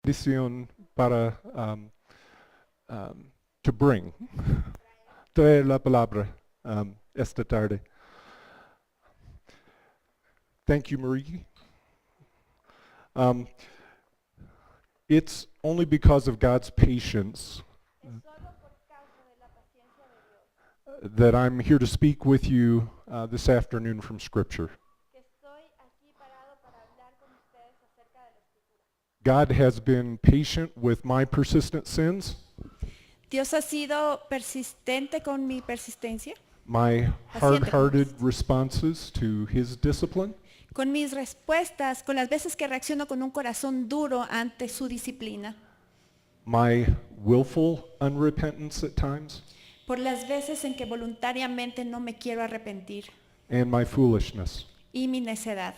bendición para to bring. Traer la palabra esta tarde. Thank you, Marie. It's only because of God's patience that I'm here to speak with you this afternoon from Scripture. God has been patient with my persistent sins, Dios ha sido persistente con mi persistencia, my Paciente. hard-hearted responses to His discipline, con mis respuestas, con las veces que reacciono con un corazón duro ante su disciplina, my willful unrepentance at times, por las veces en que voluntariamente no me quiero arrepentir and my foolishness. y mi necedad.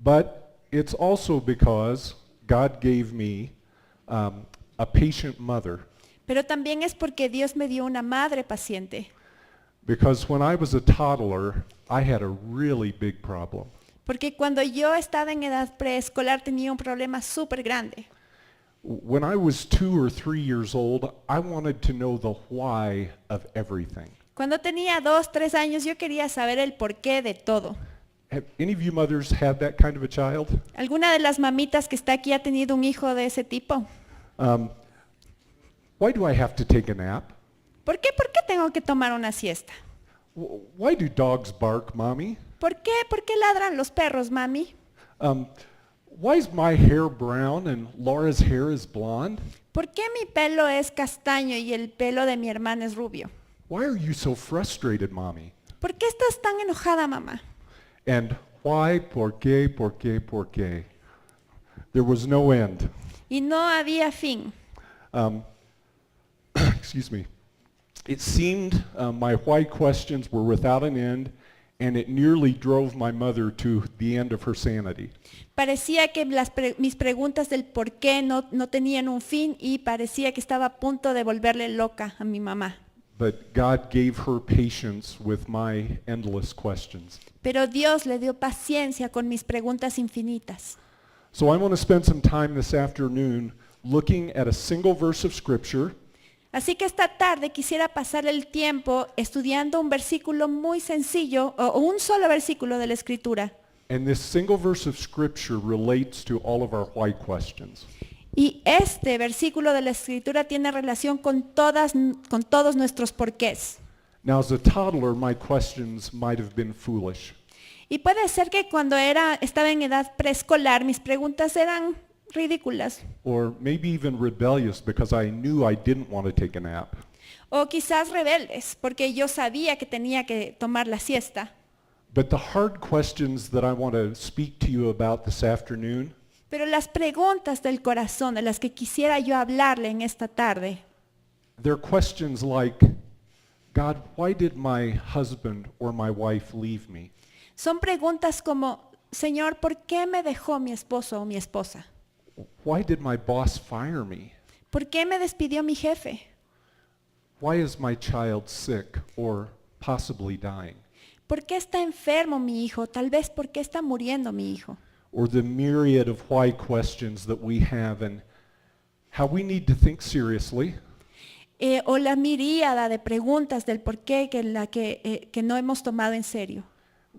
But it's also because God gave me a patient mother. Pero también es porque Dios me dio una madre paciente, Because when I was a toddler, I had a really big problem. porque cuando yo estaba en edad preescolar tenía un problema súper grande. When I was 2 or 3 years old, I wanted to know the why of everything. Cuando tenía 2, 3 años yo quería saber el porqué de todo. Have any of you mothers had that kind of a child? ¿Alguna de las mamitas que está aquí ha tenido un hijo de ese tipo? Why do I have to take a nap? ¿Por qué? ¿Por qué tengo que tomar una siesta? Why do dogs bark, Mommy? ¿Por qué? ¿Por qué ladran los perros, mami? Why is my hair brown and Laura's hair is blonde? ¿Por qué mi pelo es castaño y el pelo de mi hermana es rubio? Why are you so frustrated, Mommy? ¿Por qué estás tan enojada, mamá? And why, por qué, por qué, por qué? There was no end. Y no había fin. Excuse me. It seemed my why questions were without an end, and it nearly drove my mother to the end of her sanity. Parecía que mis preguntas del por qué no tenían un fin y parecía que estaba a punto de volverle loca a mi mamá. But God gave her patience with my endless questions. Pero Dios le dio paciencia con mis preguntas infinitas. So I want to spend some time this afternoon looking at a single verse of Scripture Así que esta tarde quisiera pasar el tiempo estudiando un versículo muy sencillo o un solo versículo de la Escritura. and this single verse of Scripture relates to all of our why questions. Y este versículo de la Escritura tiene relación con todos nuestros porqués. Now, as a toddler, my questions might have been foolish. Y puede ser que cuando estaba en edad preescolar mis preguntas eran ridículas. Or maybe even rebellious because I knew I didn't want to take a nap. O quizás rebeldes, porque yo sabía que tenía que tomar la siesta. But the hard questions that I want to speak to you about this afternoon Pero las preguntas del corazón de las que quisiera yo hablarle en esta tarde, they're questions like, God, why did my husband or my wife leave me? son preguntas como, Señor, ¿por qué me dejó mi esposo o mi esposa? Why did my boss fire me? ¿Por qué me despidió mi jefe? Why is my child sick or possibly dying? ¿Por qué está enfermo mi hijo? Tal vez ¿por qué está muriendo mi hijo? Or the myriad of why questions that we have and how we need to think seriously O la miríada de preguntas del por qué que no hemos tomado en serio.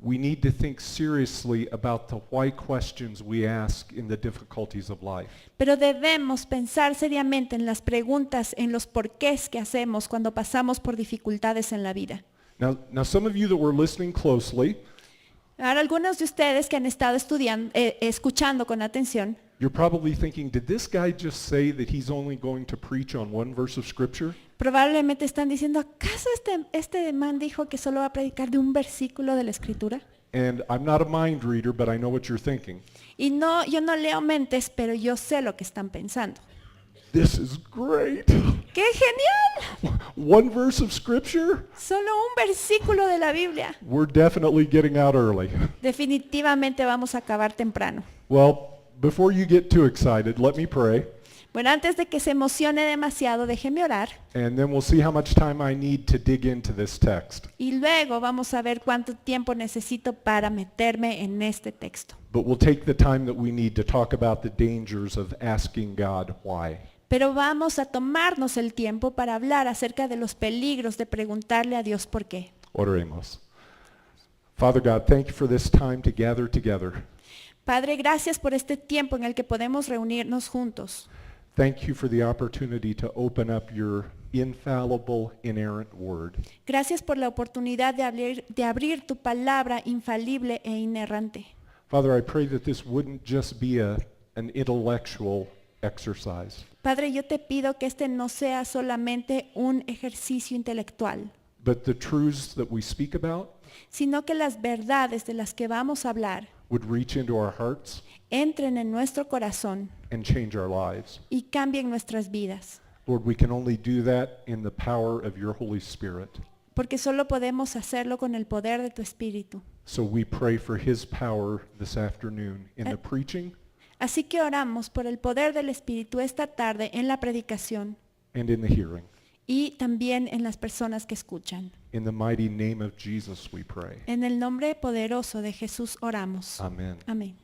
we need to think seriously about the why questions we ask in the difficulties of life. Pero debemos pensar seriamente en las preguntas, en los porqués que hacemos cuando pasamos por dificultades en la vida. Now some of you that were listening closely, Ahora, algunos de ustedes que han estado escuchando con atención, you're probably thinking, did this guy just say that he's only going to preach on one verse of Scripture? probablemente están diciendo, ¿acaso este man dijo que solo va a predicar de un versículo de la Escritura? And I'm not a mind reader, but I know what you're thinking. Y no, yo no leo mentes, pero yo sé lo que están pensando. This is great. ¡Qué genial! One verse of Scripture? Solo un versículo de la Biblia. We're definitely getting out early. Definitivamente vamos a acabar temprano. Well, before you get too excited, let me pray. Bueno, antes de que se emocione demasiado, déjeme orar and then we'll see how much time I need to dig into this text. y luego vamos a ver cuánto tiempo necesito para meterme en este texto. But we'll take the time that we need to talk about the dangers of asking God why. Pero vamos a tomarnos el tiempo para hablar acerca de los peligros de preguntarle a Dios por qué. Oremos. Father God, thank you for this time to gather together. Padre, gracias por este tiempo en el que podemos reunirnos juntos. Thank you for the opportunity to open up your infallible, inerrant word. Gracias por la oportunidad de abrir tu palabra infalible e inerrante. Father, I pray that this wouldn't just be an intellectual exercise, Padre, yo te pido que este no sea solamente un ejercicio intelectual, but the truths that we speak about sino que las verdades de las que vamos a hablar would reach into our hearts entren en nuestro corazón and change our lives. y cambien nuestras vidas. Lord, we can only do that in the power of your Holy Spirit. Porque solo podemos hacerlo con el poder de tu Espíritu. So we pray for his power this afternoon in the preaching Así que oramos por el poder del Espíritu esta tarde en la predicación and in the hearing. y también en las personas que escuchan. In the mighty name of Jesus we pray. En el nombre poderoso de Jesús oramos. Amen. Amén.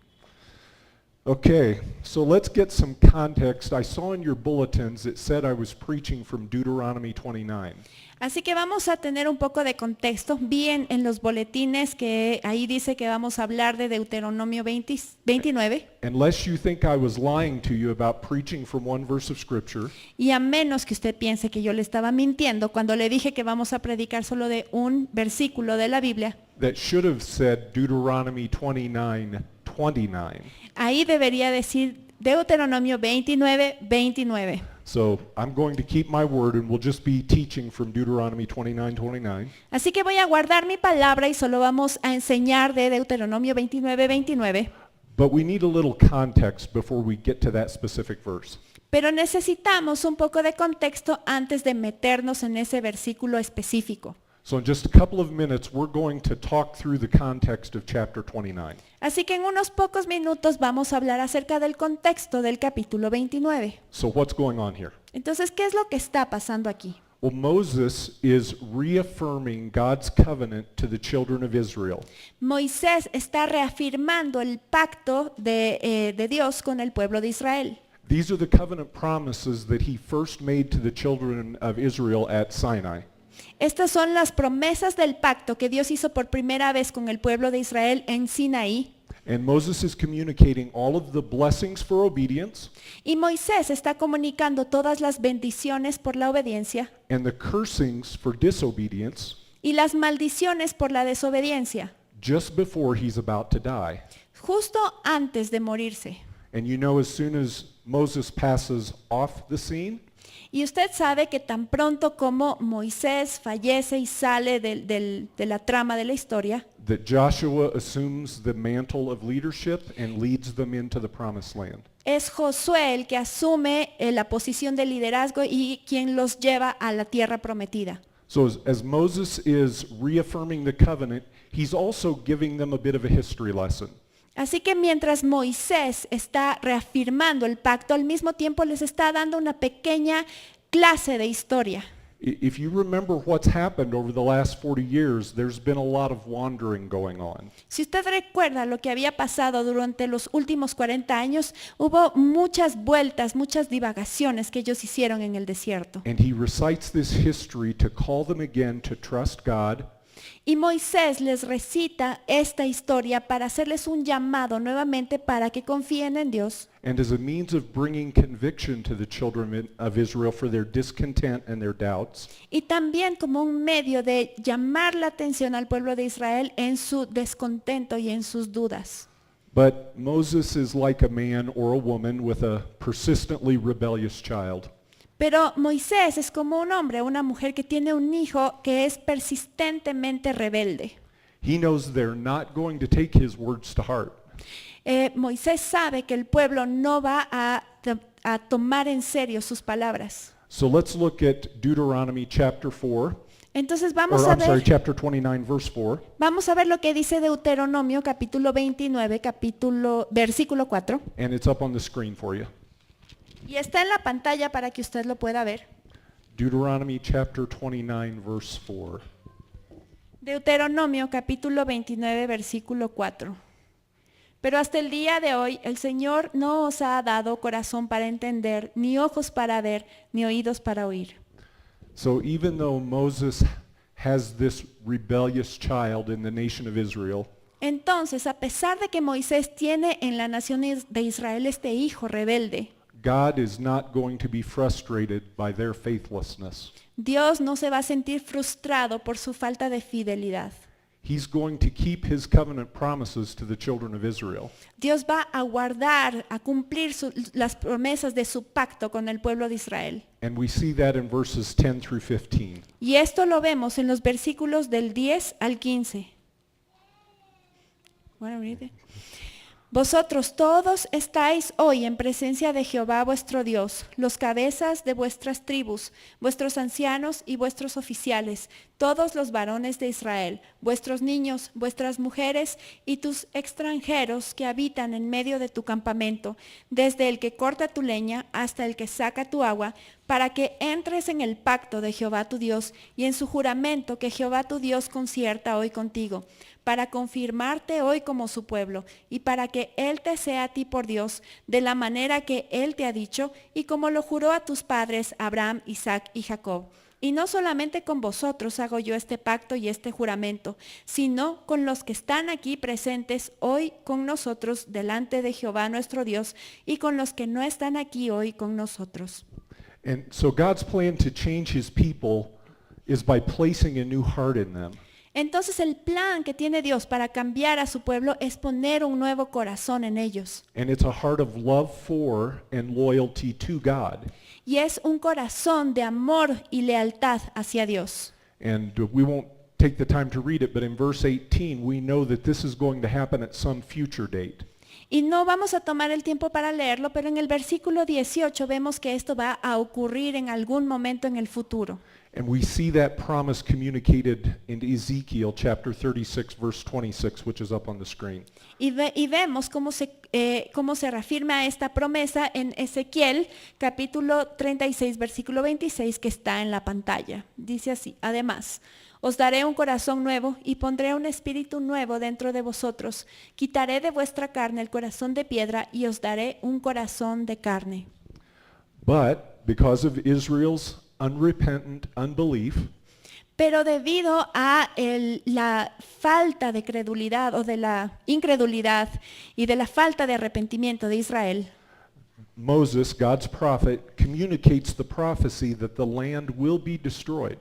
Okay, so let's get some context. I saw in your bulletins it said I was preaching from Deuteronomy 29. Así que vamos a tener un poco de contexto. Vi en los boletines que ahí dice que vamos a hablar de Deuteronomio 29. Unless you think I was lying to you about preaching from one verse of Scripture, Y a menos que usted piense que yo le estaba mintiendo cuando le dije que vamos a predicar solo de un versículo de la Biblia, that should have said Deuteronomy 29, 29. ahí debería decir Deuteronomio 29, 29. So I'm going to keep my word and we'll just be teaching from Deuteronomy 29, 29. Así que voy a guardar mi palabra y solo vamos a enseñar de Deuteronomio 29, 29. But we need a little context before we get to that specific verse. Pero necesitamos un poco de contexto antes de meternos en ese versículo específico. So in just a couple of minutes, we're going to talk through the context of chapter 29. Así que en unos pocos minutos vamos a hablar acerca del contexto del capítulo 29. So what's going on here? Entonces, ¿qué es lo que está pasando aquí? Well, Moses is reaffirming God's covenant to the children of Israel. Moisés está reafirmando el pacto de Dios con el pueblo de Israel. These are the covenant promises that he first made to the children of Israel at Sinai. Estas son las promesas del pacto que Dios hizo por primera vez con el pueblo de Israel en Sinaí. And Moses is communicating all of the blessings for obedience Y Moisés está comunicando todas las bendiciones por la obediencia and the cursings for disobedience y las maldiciones por la desobediencia, just before he's about to die. justo antes de morirse. And you know, as soon as Moses passes off the scene, Y usted sabe que tan pronto como Moisés fallece y sale de la trama de la historia, that Joshua assumes the mantle of leadership and leads them into the promised land. es Josué el que asume la posición de liderazgo y quien los lleva a la tierra prometida. So as Moses is reaffirming the covenant, he's also giving them a bit of a history lesson. Así que mientras Moisés está reafirmando el pacto, al mismo tiempo les está dando una pequeña clase de historia. If you remember what's happened over the last 40 years, there's been a lot of wandering going on. Si usted recuerda lo que había pasado durante los últimos 40 años, hubo muchas vueltas, muchas divagaciones que ellos hicieron en el desierto. And he recites this history to call them again to trust God, Y Moisés les recita esta historia para hacerles un llamado nuevamente para que confíen en Dios and as a means of bringing conviction to the children of Israel for their discontent and their doubts. y también como un medio de llamar la atención al pueblo de Israel en su descontento y en sus dudas. But Moses is like a man or a woman with a persistently rebellious child. Pero Moisés es como un hombre o una mujer que tiene un hijo que es persistentemente rebelde. He knows they're not going to take his words to heart. Moisés sabe que el pueblo no va a tomar en serio sus palabras. So let's look at Deuteronomy chapter 4, Entonces chapter 29, verse 4. vamos a ver lo que dice Deuteronomio capítulo 29, versículo 4. And it's up on the screen for you. Y está en la pantalla para que usted lo pueda ver. Deuteronomy chapter 29, verse 4. Deuteronomio capítulo 29, versículo 4. Pero hasta el día de hoy el Señor no os ha dado corazón para entender, ni ojos para ver, ni oídos para oír. So even though Moses has this rebellious child in the nation of Israel, Entonces, a pesar de que Moisés tiene en la nación de Israel este hijo rebelde, God is not going to be frustrated by their faithlessness. Dios no se va a sentir frustrado por su falta de fidelidad. He's going to keep his covenant promises to the children of Israel. Dios va a guardar, a cumplir las promesas de su pacto con el pueblo de Israel. And we see that in verses 10 through 15. Y esto lo vemos en los versículos del 10 al 15. Wanna read it? Vosotros todos estáis hoy en presencia de Jehová vuestro Dios, los cabezas de vuestras tribus, vuestros ancianos y vuestros oficiales, todos los varones de Israel, vuestros niños, vuestras mujeres y tus extranjeros que habitan en medio de tu campamento, desde el que corta tu leña hasta el que saca tu agua, para que entres en el pacto de Jehová tu Dios y en su juramento que Jehová tu Dios concierta hoy contigo, para confirmarte hoy como su pueblo y para que Él te sea a ti por Dios de la manera que Él te ha dicho y como lo juró a tus padres Abraham, Isaac y Jacob. Y no solamente con vosotros hago yo este pacto y este juramento, sino con los que están aquí presentes hoy con nosotros delante de Jehová nuestro Dios y con los que no están aquí hoy con nosotros. And so God's plan to change his people is by placing a new heart in them. Entonces el plan que tiene Dios para cambiar a su pueblo es poner un nuevo corazón en ellos. And it's a heart of love for and loyalty to God. Y es un corazón de amor y lealtad hacia Dios. And we won't take the time to read it, but in verse 18 we know that this is going to happen at some future date. Y no vamos a tomar el tiempo para leerlo, pero en el versículo 18 vemos que esto va a ocurrir en algún momento en el futuro. And we see that promise communicated in Ezekiel chapter 36 verse 26, which is up on the screen. Y vemos cómo se reafirma esta promesa en Ezequiel capítulo 36 versículo 26 que está en la pantalla. Dice así: además, os daré un corazón nuevo y pondré un espíritu nuevo dentro de vosotros. Quitaré de vuestra carne el corazón de piedra y os daré un corazón de carne. But because of Israel's unrepentant unbelief, Pero debido a la falta de credulidad o de la incredulidad y de la falta de arrepentimiento de Israel, Moses, God's prophet, communicates the prophecy that the land will be destroyed.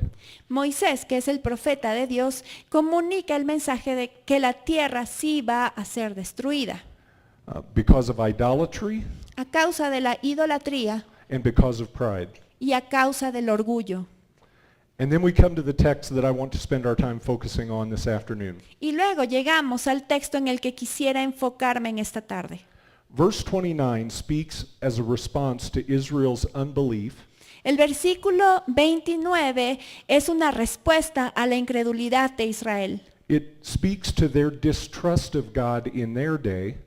Moisés, que es el profeta de Dios, comunica el mensaje de que la tierra sí va a ser destruida Because of idolatry a causa de la idolatría and because of pride. y a causa del orgullo. And then we come to the text that I want to spend our time focusing on this afternoon. Y luego llegamos al texto en el que quisiera enfocarme en esta tarde. Verse 29 speaks as a response to Israel's unbelief El versículo 29 es una respuesta a la incredulidad de Israel. It speaks to their distrust of God in their day,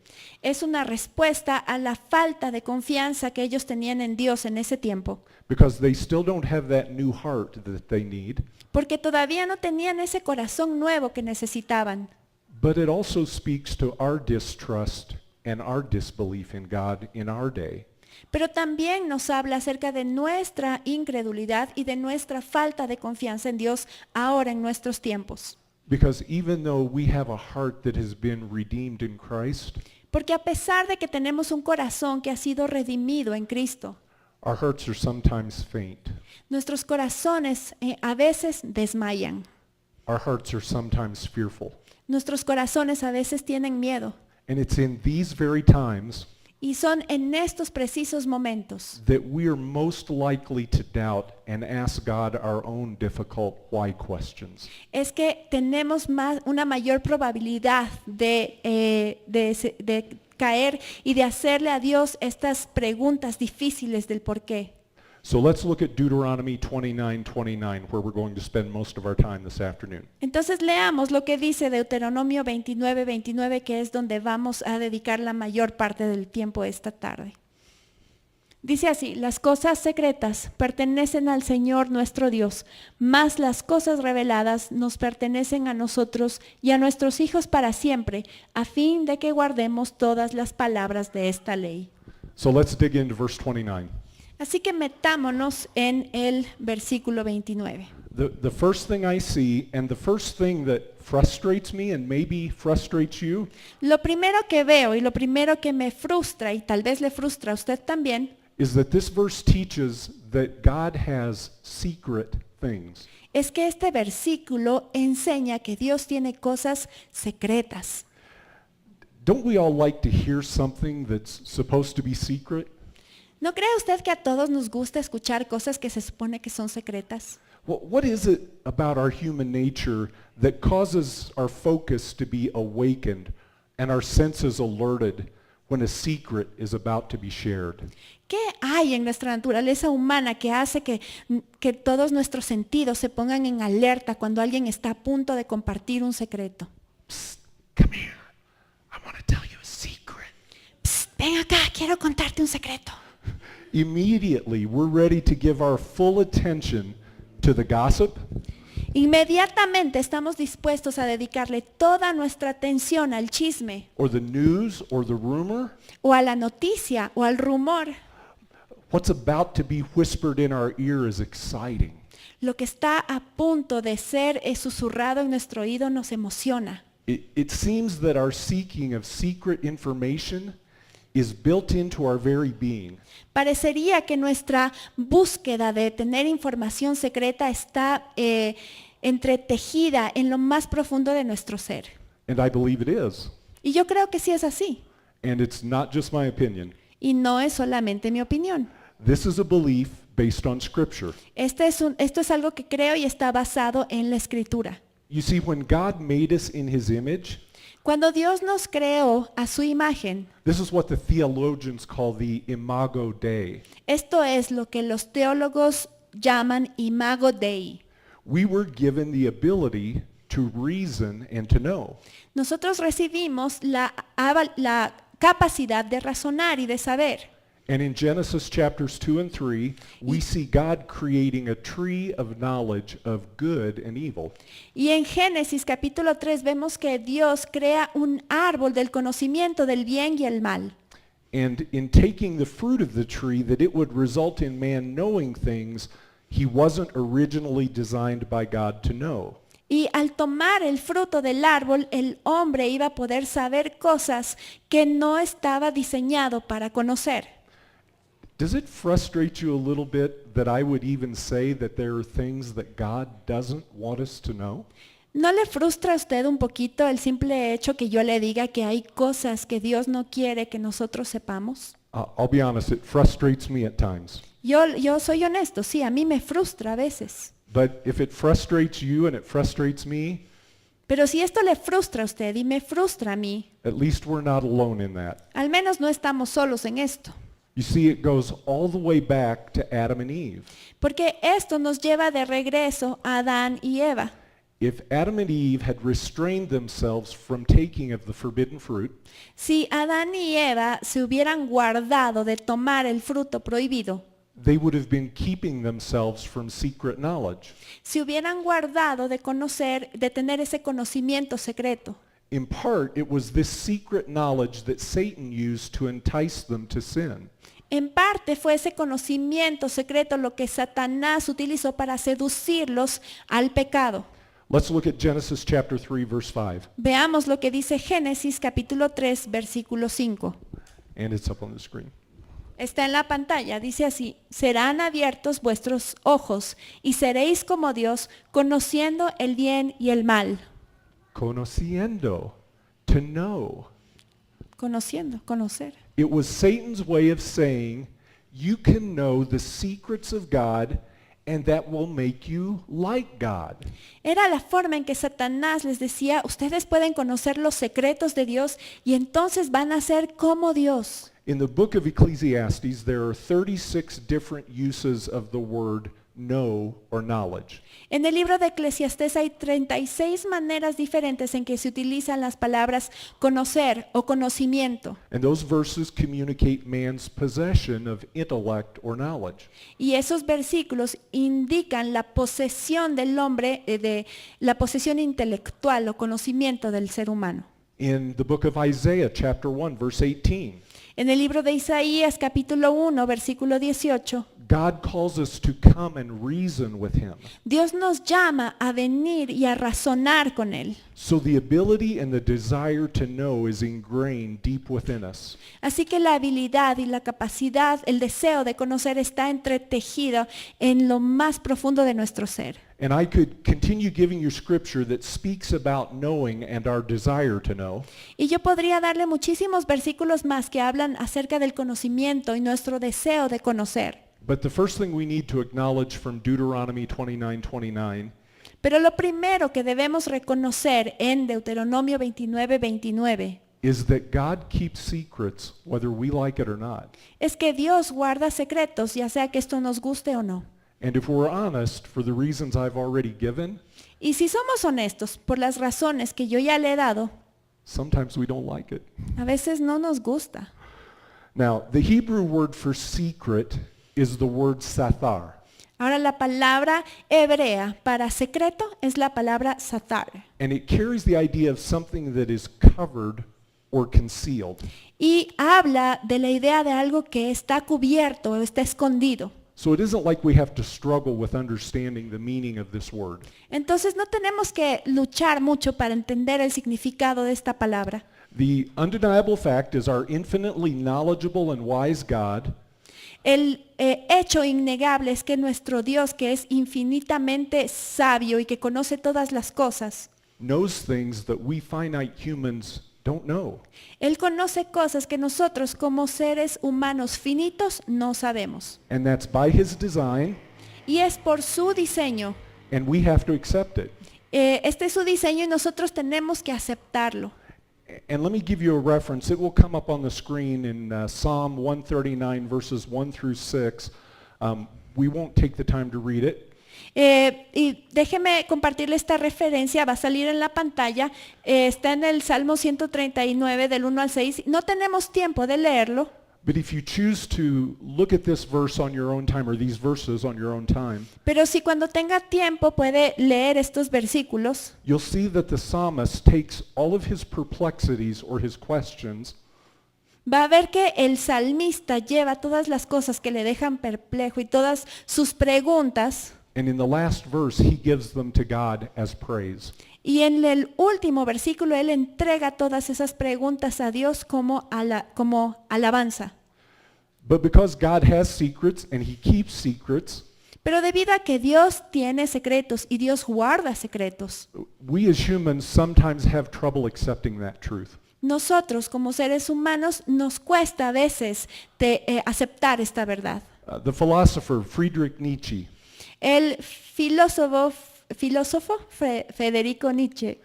Es una respuesta a la falta de confianza que ellos tenían en Dios en ese tiempo, because they still don't have that new heart that they need. porque todavía no tenían ese corazón nuevo que necesitaban. But it also speaks to our distrust and our disbelief in God in our day. Pero también nos habla acerca de nuestra incredulidad y de nuestra falta de confianza en Dios ahora en nuestros tiempos. Because even though we have a heart that has been redeemed in Christ, Porque a pesar de que tenemos un corazón que ha sido redimido en Cristo, our hearts are sometimes faint. nuestros corazones a veces desmayan. Our hearts are sometimes fearful. Nuestros corazones a veces tienen miedo. And it's in these very times Y son en estos precisos momentos that we are most likely to doubt and ask God our own difficult why questions. es que tenemos una mayor probabilidad de caer y de hacerle a Dios estas preguntas difíciles del por qué. So let's look at Deuteronomy 29:29, where we're going to spend most of our time this afternoon. Entonces leamos lo que dice Deuteronomio 29:29, que es donde vamos a dedicar la mayor parte del tiempo esta tarde. Dice así, las cosas secretas pertenecen al Señor nuestro Dios, mas las cosas reveladas nos pertenecen a nosotros y a nuestros hijos para siempre, a fin de que guardemos todas las palabras de esta ley. So let's dig into verse 29. Así que metámonos en el versículo 29. The first thing I see, and the first thing that frustrates me and maybe frustrates you, Lo primero que veo y lo primero que me frustra, y tal vez le frustra a usted también, is that this verse teaches that God has secret things. es que este versículo enseña que Dios tiene cosas secretas. Don't we all like to hear something that's supposed to be secret? ¿No cree usted que a todos nos gusta escuchar cosas que se supone que son secretas? What is it about our human nature that causes our focus to be awakened and our senses alerted when a secret is about to be shared? ¿Qué hay en nuestra naturaleza humana que hace que todos nuestros sentidos se pongan en alerta cuando alguien está a punto de compartir un secreto? Psst, come here. I want to tell you a secret. Psst, ven acá, quiero contarte un secreto. Immediately, we're ready to give our full attention to the gossip, Inmediatamente estamos dispuestos a dedicarle toda nuestra atención al chisme, or the news, or the rumor. o a la noticia, o al rumor. What's about to be whispered in our ear is exciting. Lo que está a punto de ser susurrado en nuestro oído nos emociona. It seems that our seeking of secret information is built into our very being. Parecería que nuestra búsqueda de tener información secreta está entretejida en lo más profundo de nuestro ser. And I believe it is. Y yo creo que sí es así. And it's not just my opinion. Y no es solamente mi opinión. This is a belief based on Scripture. Esto es algo que creo y está basado en la Escritura. You see, when God made us in His image, Cuando Dios nos creó a su imagen, this is what the theologians call the imago Dei. esto es lo que los teólogos llaman imago Dei. We were given the ability to reason and to know. Nosotros recibimos la capacidad de razonar y de saber. And in Genesis chapters 2 and 3, we see God creating a tree of knowledge of good and evil. Y en Génesis capítulo 3 vemos que Dios crea un árbol del conocimiento del bien y el mal. And in taking the fruit of the tree, that it would result in man knowing things he wasn't originally designed by God to know. Y al tomar el fruto del árbol, el hombre iba a poder saber cosas que no estaba diseñado para conocer. Does it frustrate you a little bit that I would even say that there are things that God doesn't want us to know? ¿No le frustra a usted un poquito el simple hecho que yo le diga que hay cosas que Dios no quiere que nosotros sepamos? I'll be honest, it frustrates me at times. Yo soy honesto, sí, a mí me frustra a veces. But if it frustrates you and it frustrates me, Pero si esto le frustra a usted y me frustra a mí, at least we're not alone in that. al menos no estamos solos en esto. You see, it goes all the way back to Adam and Eve. Porque esto nos lleva de regreso a Adán y Eva. If Adam and Eve had restrained themselves from taking of the forbidden fruit, Si Adán y Eva se hubieran guardado de tomar el fruto prohibido, they would have been keeping themselves from secret knowledge. si hubieran guardado de conocer, de tener ese conocimiento secreto. In part, it was this secret knowledge that Satan used to entice them to sin. En parte fue ese conocimiento secreto lo que Satanás utilizó para seducirlos al pecado. Let's look at Genesis chapter 3, verse 5. Veamos lo que dice Génesis capítulo 3, versículo 5. And it's up on the screen. Está en la pantalla, dice así: serán abiertos vuestros ojos y seréis como Dios, conociendo el bien y el mal. Conociendo, to know. Conociendo, conocer. It was Satan's way of saying, you can know the secrets of God and that will make you like God. Era la forma en que Satanás les decía: ustedes pueden conocer los secretos de Dios y entonces van a ser como Dios. In the book of Ecclesiastes, there are 36 different uses of the word know, or knowledge. En el libro de Eclesiastés hay 36 maneras diferentes en que se utilizan las palabras conocer o conocimiento. And those verses communicate man's possession of intellect or knowledge. Y esos versículos indican la posesión del hombre, de la posesión intelectual o conocimiento del ser humano. In the book of Isaiah, chapter 1, verse 18, En el libro de Isaías, capítulo 1, versículo 18, God calls us to come and reason with him. Dios nos llama a venir y a razonar con Él. So the ability and the desire to know is ingrained deep within us. Así que la habilidad y la capacidad, el deseo de conocer está entretejido en lo más profundo de nuestro ser. And I could continue giving you scripture that speaks about knowing and our desire to know. Y yo podría darle muchísimos versículos más que hablan acerca del conocimiento y nuestro deseo de conocer. But the first thing we need to acknowledge from Deuteronomy 29:29 Pero lo primero que debemos reconocer en Deuteronomio 29:29 is that God keeps secrets whether we like it or not. es que Dios guarda secretos, ya sea que esto nos guste o no. And if we're honest, for the reasons I've already given, Y si somos honestos, por las razones que yo ya le he dado, sometimes we don't like it. a veces no nos gusta. Now, the Hebrew word for secret is the word sathar. Ahora la palabra hebrea para secreto es la palabra satar. And it carries the idea of something that is covered or concealed. Y habla de la idea de algo que está cubierto o está escondido. So it isn't like we have to struggle with understanding the meaning of this word. Entonces no tenemos que luchar mucho para entender el significado de esta palabra. The undeniable fact is our infinitely knowledgeable and wise God El hecho innegable es que nuestro Dios, que es infinitamente sabio y que conoce todas las cosas, knows things that we finite humans don't know. Él conoce cosas que nosotros como seres humanos finitos no sabemos. And that's by his design, Y es por su diseño. and we have to accept it. Este es su diseño y nosotros tenemos que aceptarlo. And let me give you a reference. It will come up on the screen in Psalm 139, verses 1 through 6. We won't take the time to read it. Y déjeme compartirle esta referencia, va a salir en la pantalla, está en el Salmo 139 del 1 al 6. No tenemos tiempo de leerlo, But if you choose to look at this verse on your own time, or these verses on your own time, pero si cuando tenga tiempo puede leer estos versículos, you'll see that the psalmist takes all of his perplexities or his questions va a ver que el salmista lleva todas las cosas que le dejan perplejo y todas sus preguntas, and in the last verse he gives them to God as praise. y en el último versículo él entrega todas esas preguntas a Dios como alabanza. But because God has secrets and he keeps secrets, Pero debido a que Dios tiene secretos y Dios guarda secretos, we as humans sometimes have trouble accepting that truth. nosotros como seres humanos nos cuesta a veces aceptar esta verdad. The philosopher Friedrich Nietzsche, El filósofo Federico Nietzsche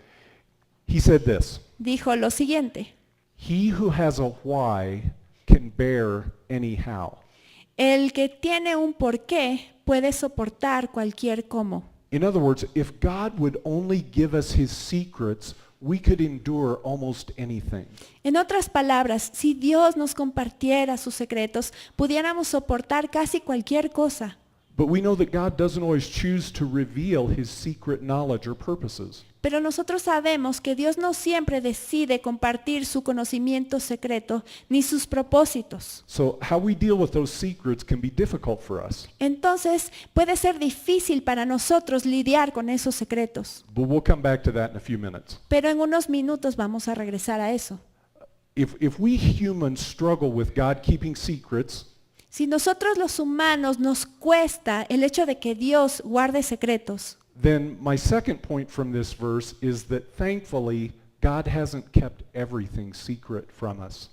he said this: dijo lo siguiente: he who has a why can bear any how. el que tiene un porqué puede soportar cualquier cómo. In other words, if God would only give us his secrets, we could endure almost anything. En otras palabras, si Dios nos compartiera sus secretos, pudiéramos soportar casi cualquier cosa. But we know that God doesn't always choose to reveal his secret knowledge or purposes. Pero nosotros sabemos que Dios no siempre decide compartir su conocimiento secreto ni sus propósitos. So how we deal with those secrets can be difficult for us. Entonces puede ser difícil para nosotros lidiar con esos secretos. But we'll come back to that in a few minutes. Pero en unos minutos vamos a regresar a eso. If we humans struggle with God keeping secrets, Si nosotros los humanos nos cuesta el hecho de que Dios guarde secretos, then my second point from this verse is that thankfully God hasn't kept everything secret from us.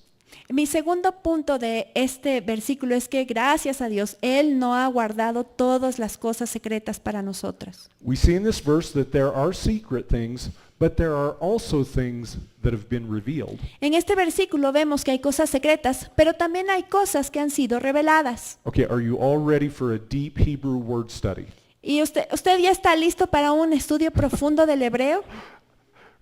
mi segundo punto de este versículo es que gracias a Dios, Él no ha guardado todas las cosas secretas para nosotras. We see in this verse that there are secret things, But there are also things that have been revealed. En este versículo vemos que hay cosas secretas, pero también hay cosas que han sido reveladas. Okay, are you all ready for a deep Hebrew word study? ¿Y usted ya está listo para un estudio profundo del hebreo?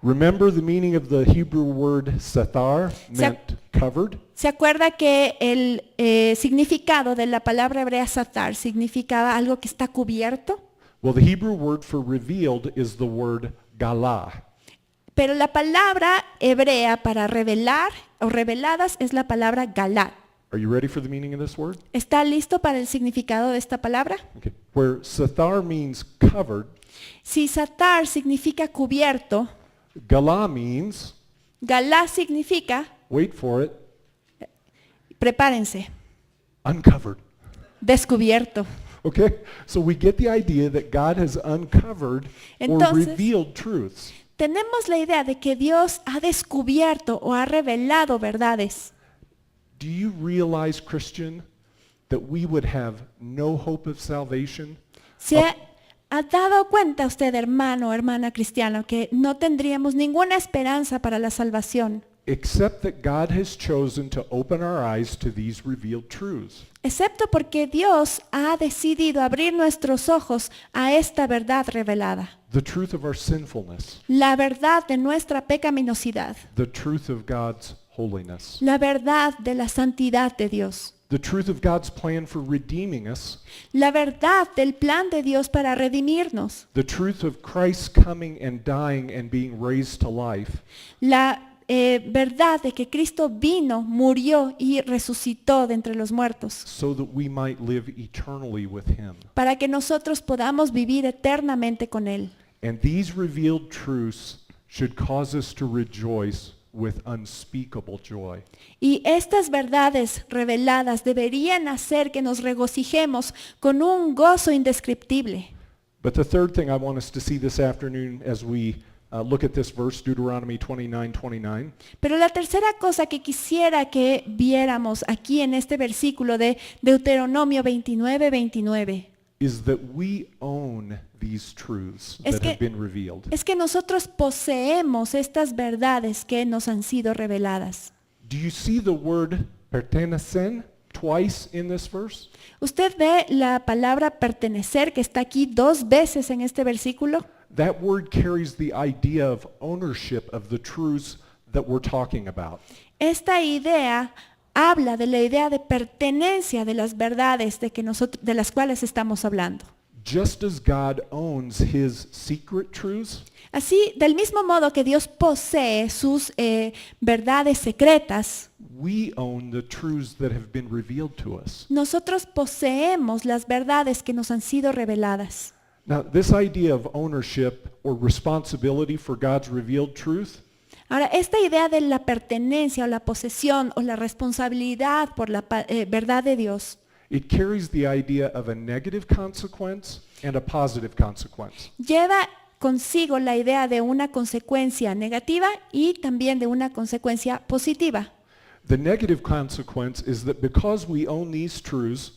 Remember the meaning of the Hebrew word sathar meant covered? ¿Se acuerda que el significado de la palabra hebrea satar significaba algo que está cubierto? Well, the Hebrew word for revealed is the word galah. Pero la palabra hebrea para revelar o reveladas es la palabra galá. Are you ready for the meaning of this word? ¿Está listo para el significado de esta palabra? Okay. Where sathar means covered, Si satar significa cubierto, galah means, galá significa, wait for it, prepárense, uncovered. descubierto. Okay? So we get the idea that God has uncovered or Entonces, revealed truths. Tenemos la idea de que Dios ha descubierto o ha revelado verdades. Do you realize, Christian, that we would have no hope of salvation ¿Ha dado cuenta usted, hermano o hermana cristiano, que no tendríamos ninguna esperanza para la salvación, except that God has chosen to open our eyes to these revealed truths? excepto porque Dios ha decidido abrir nuestros ojos a esta verdad revelada? The truth of our sinfulness, La verdad de nuestra pecaminosidad, the truth of God's holiness, la verdad de la santidad de Dios, the truth of God's plan for redeeming us, la verdad del plan de Dios para redimirnos, the truth of Christ coming and dying and being raised to life, la verdad de que Cristo vino, murió y resucitó de entre los muertos, so that we might live eternally with Him. para que nosotros podamos vivir eternamente con Él. And these revealed truths should cause us to rejoice with unspeakable joy. Y estas verdades reveladas deberían hacer que nos regocijemos con un gozo indescriptible. But the third thing I want us to see this afternoon as we look at this verse, Deuteronomy 29:29, Pero la tercera cosa que quisiera que viéramos aquí en este versículo de Deuteronomio 29:29 is that we own these truths Es that que- have been revealed. es que nosotros poseemos estas verdades que nos han sido reveladas. Do you see the word pertenecen twice in this verse? ¿Usted ve la palabra pertenecer que está aquí 2 veces en este versículo? That word carries the idea of ownership of the truths that we're talking about. Esta idea habla de la idea de pertenencia de las verdades de las cuales estamos hablando. Just as God owns His secret truths, Así, del mismo modo que Dios posee sus verdades secretas, we own the truths that have been revealed to us. nosotros poseemos las verdades que nos han sido reveladas. Now, this idea of ownership or responsibility for God's revealed truth, Ahora, esta idea de la pertenencia o la posesión o la responsabilidad por la verdad de Dios it carries the idea of a negative consequence and a positive consequence. lleva consigo la idea de una consecuencia negativa y también de una consecuencia positiva. The negative consequence is that because we own these truths,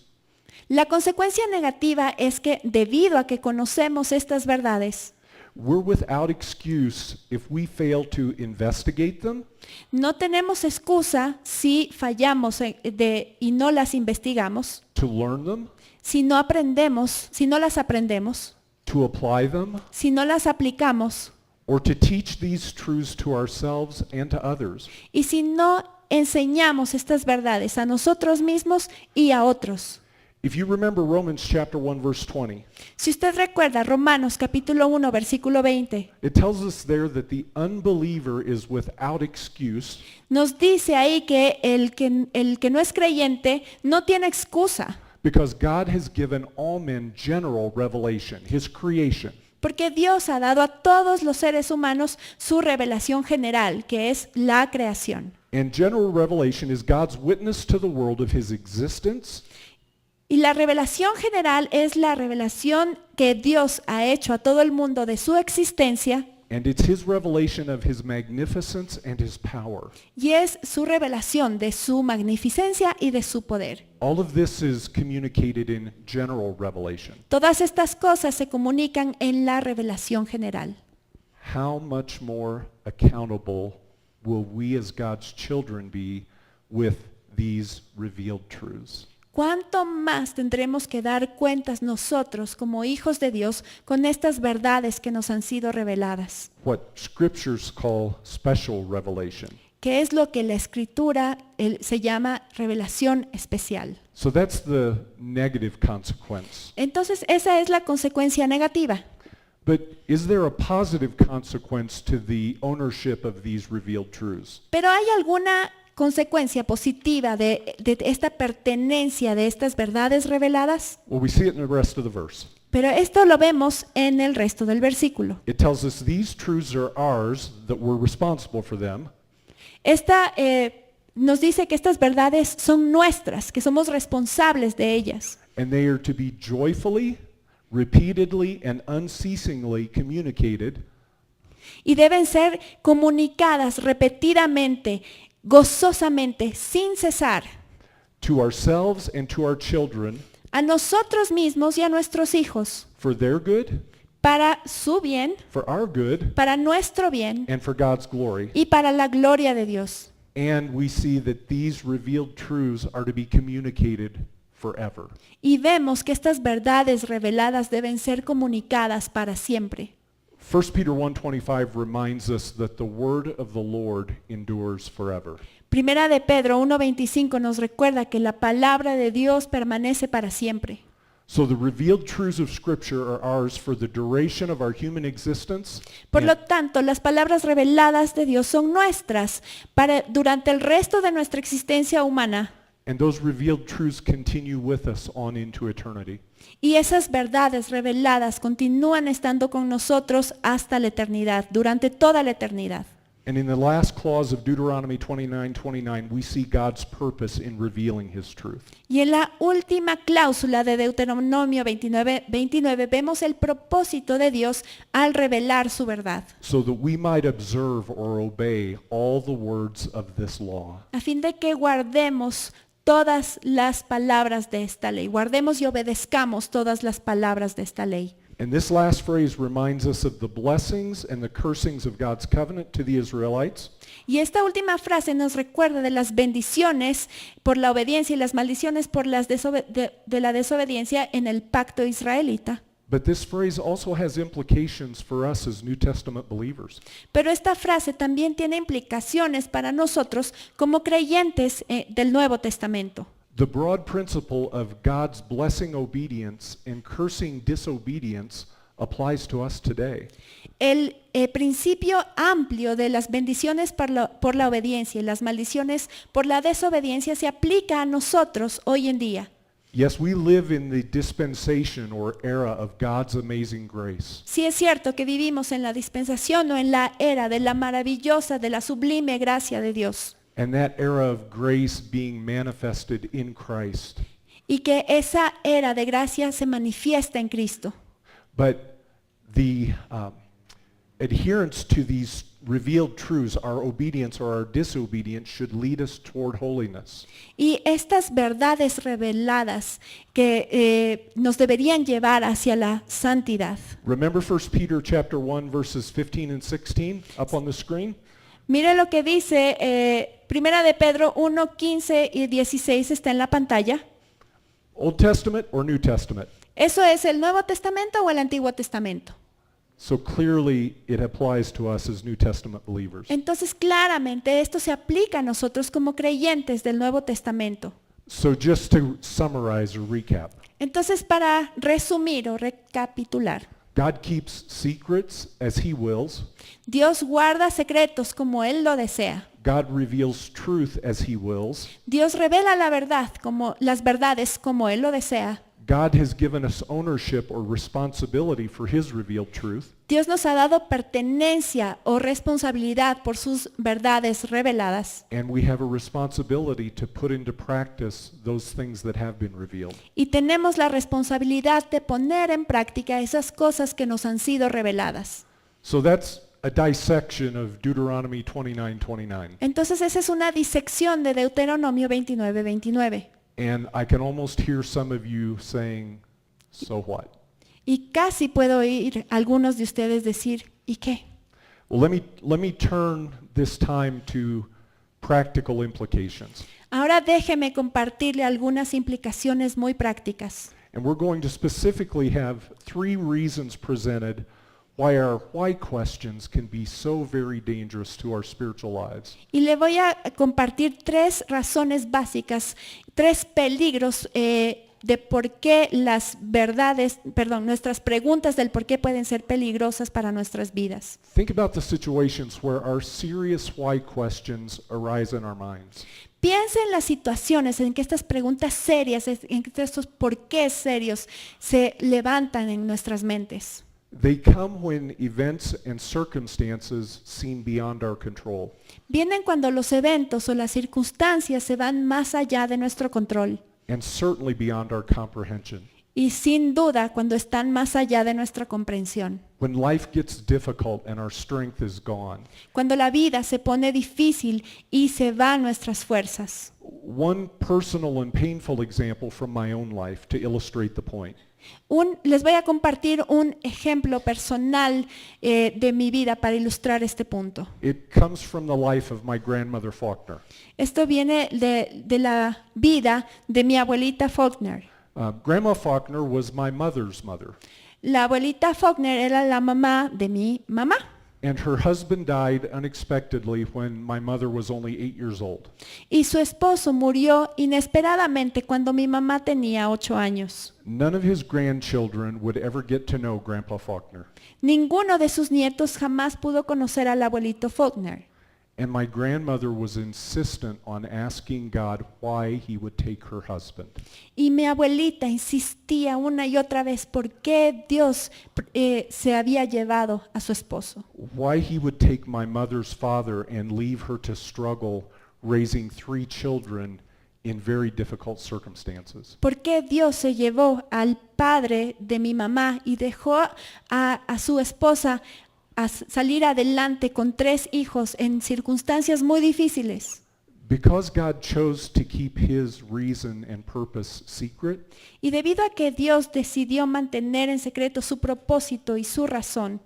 La consecuencia negativa es que debido a que conocemos estas verdades, we're without excuse if we fail to investigate them, no tenemos excusa si fallamos y no las investigamos, to learn them, si no aprendemos, si no las aprendemos, to apply them, si no las aplicamos or to teach these truths to ourselves and to others. y si no enseñamos estas verdades a nosotros mismos y a otros. If you remember Romans chapter 1 verse 20, Si usted recuerda Romanos capítulo 1 versículo 20, it tells us there that the unbeliever is without excuse nos dice ahí que el que no es creyente no tiene excusa, because God has given all men general revelation, His creation. porque Dios ha dado a todos los seres humanos su revelación general, que es la creación. And general revelation is God's witness to the world of His existence, Y la revelación general es la revelación que Dios ha hecho a todo el mundo de su existencia and it's His revelation of His magnificence and His power. y es su revelación de su magnificencia y de su poder. All of this is communicated in general revelation. Todas estas cosas se comunican en la revelación general. how much more accountable will we as God's children be with these revealed truths? ¿Cuánto más tendremos que dar cuentas nosotros como hijos de Dios con estas verdades que nos han sido reveladas? What scriptures call special revelation. ¿Qué es lo que la Escritura se llama revelación especial? So that's the negative consequence. Entonces, esa es la consecuencia negativa. But is there a positive consequence to the ownership of these revealed truths? Pero ¿hay alguna consecuencia positiva de esta pertenencia de estas verdades reveladas? Well, we see it in the rest of the verse. Pero esto lo vemos en el resto del versículo. It tells us these truths are ours, that we're responsible for them, Nos dice que estas verdades son nuestras, que somos responsables de ellas. and they are to be joyfully, repeatedly, and unceasingly communicated Y deben ser comunicadas repetidamente, gozosamente, sin cesar, to ourselves and to our children a nosotros mismos y a nuestros hijos, for their good, para su bien, for our good, para nuestro bien and for God's glory. y para la gloria de Dios. And we see that these revealed truths are to be communicated forever. Y vemos que estas verdades reveladas deben ser comunicadas para siempre. 1 Peter 1:25 reminds us that the word of the Lord endures forever. Primera de Pedro 1:25 nos recuerda que la palabra de Dios permanece para siempre. So the revealed truths of Scripture are ours for the duration of our human existence, Por and, lo tanto, las palabras reveladas de Dios son nuestras durante el resto de nuestra existencia humana. and those revealed truths continue with us on into eternity. Y esas verdades reveladas continúan estando con nosotros hasta la eternidad, durante toda la eternidad. And in the last clause of Deuteronomy 29:29, we see God's purpose in revealing His truth. Y en la última cláusula de Deuteronomio 29 vemos el propósito de Dios al revelar su verdad, So that we might observe or obey all the words of this law. a fin de que guardemos todas las palabras de esta ley, guardemos y obedezcamos todas las palabras de esta ley. And this last phrase reminds us of the blessings and the cursings of God's covenant to the Israelites, Y esta última frase nos recuerda de las bendiciones por la obediencia y las maldiciones por las de la desobediencia en el pacto israelita. but this phrase also has implications for us as New Testament believers. Pero esta frase también tiene implicaciones para nosotros como creyentes del Nuevo Testamento. The broad principle of God's blessing obedience and cursing disobedience applies to us today. El principio amplio de las bendiciones por la obediencia y las maldiciones por la desobediencia se aplica a nosotros hoy en día. Yes, we live in the dispensation or era of God's amazing grace. Sí es cierto que vivimos en la dispensación o en la era de la maravillosa, de la sublime gracia de Dios. And that era of grace being manifested in Christ. Y que esa era de gracia se manifiesta en Cristo. But the adherence to these revealed truths, our obedience or our disobedience, should lead us toward holiness. Y estas verdades reveladas que nos deberían llevar hacia la santidad. Remember 1 Peter chapter 1 verses 15 and 16 up on the screen? Mire lo que dice Primera de Pedro 1, 15 y 16 está en la pantalla. Old Testament or New Testament? ¿Eso es el Nuevo Testamento o el Antiguo Testamento? So clearly it applies to us as New Testament believers. Entonces claramente esto se aplica a nosotros como creyentes del Nuevo Testamento. So just to summarize or recap, Entonces para resumir o recapitular, God keeps secrets as He wills. Dios guarda secretos como Él lo desea. God reveals truth as He wills. Dios revela la verdad como las verdades como Él lo desea. God has given us ownership or responsibility for His revealed truth. Dios nos ha dado pertenencia o responsabilidad por sus verdades reveladas. And we have a responsibility to put into practice those things that have been revealed. Y tenemos la responsabilidad de poner en práctica esas cosas que nos han sido reveladas. So that's a dissection of Deuteronomy 29:29. Entonces esa es una disección de Deuteronomio 29:29. And I can almost hear some of you saying, so what? Y casi puedo oír a algunos de ustedes decir, ¿y qué? Well, let me turn this time to practical implications. Ahora déjeme compartirle algunas implicaciones muy prácticas. And we're going to specifically have 3 reasons presented why our why questions can be so very dangerous to our spiritual lives. Y le voy a compartir 3 razones básicas, 3 peligros de por qué nuestras preguntas del por qué pueden ser peligrosas para nuestras vidas. Think about the situations where our serious why questions arise in our minds. Piensa en las situaciones en que estas preguntas serias, en que estos por qué serios se levantan en nuestras mentes. They come when events and circumstances seem beyond our control. Vienen cuando los eventos o las circunstancias se van más allá de nuestro control. And certainly beyond our comprehension. Y sin duda cuando están más allá de nuestra comprensión. When life gets difficult and our strength is gone. Cuando la vida se pone difícil y se van nuestras fuerzas. One personal and painful example from my own life to illustrate the point. Les voy a compartir un ejemplo personal de mi vida para ilustrar este punto. It comes from the life of my grandmother Faulkner. Esto viene de la vida de mi abuelita Faulkner. Grandma Faulkner was my mother's mother, La abuelita Faulkner era la mamá de mi mamá. and her husband died unexpectedly when my mother was only 8 years old. Y su esposo murió inesperadamente cuando mi mamá tenía 8 años. None of his grandchildren would ever get to know Grandpa Faulkner, Ninguno de sus nietos jamás pudo conocer al abuelito Faulkner. and my grandmother was insistent on asking God why he would take her husband. Y mi abuelita insistía una y otra vez por qué Dios se había llevado a su esposo. Why he would take my mother's father and leave her to struggle raising 3 children in very difficult circumstances. ¿Por qué Dios se llevó al padre de mi mamá y dejó a su esposa a salir adelante con 3 hijos en circunstancias muy difíciles? Because God chose to keep his reason and purpose secret, Y debido a que Dios decidió mantener en secreto su propósito y su razón,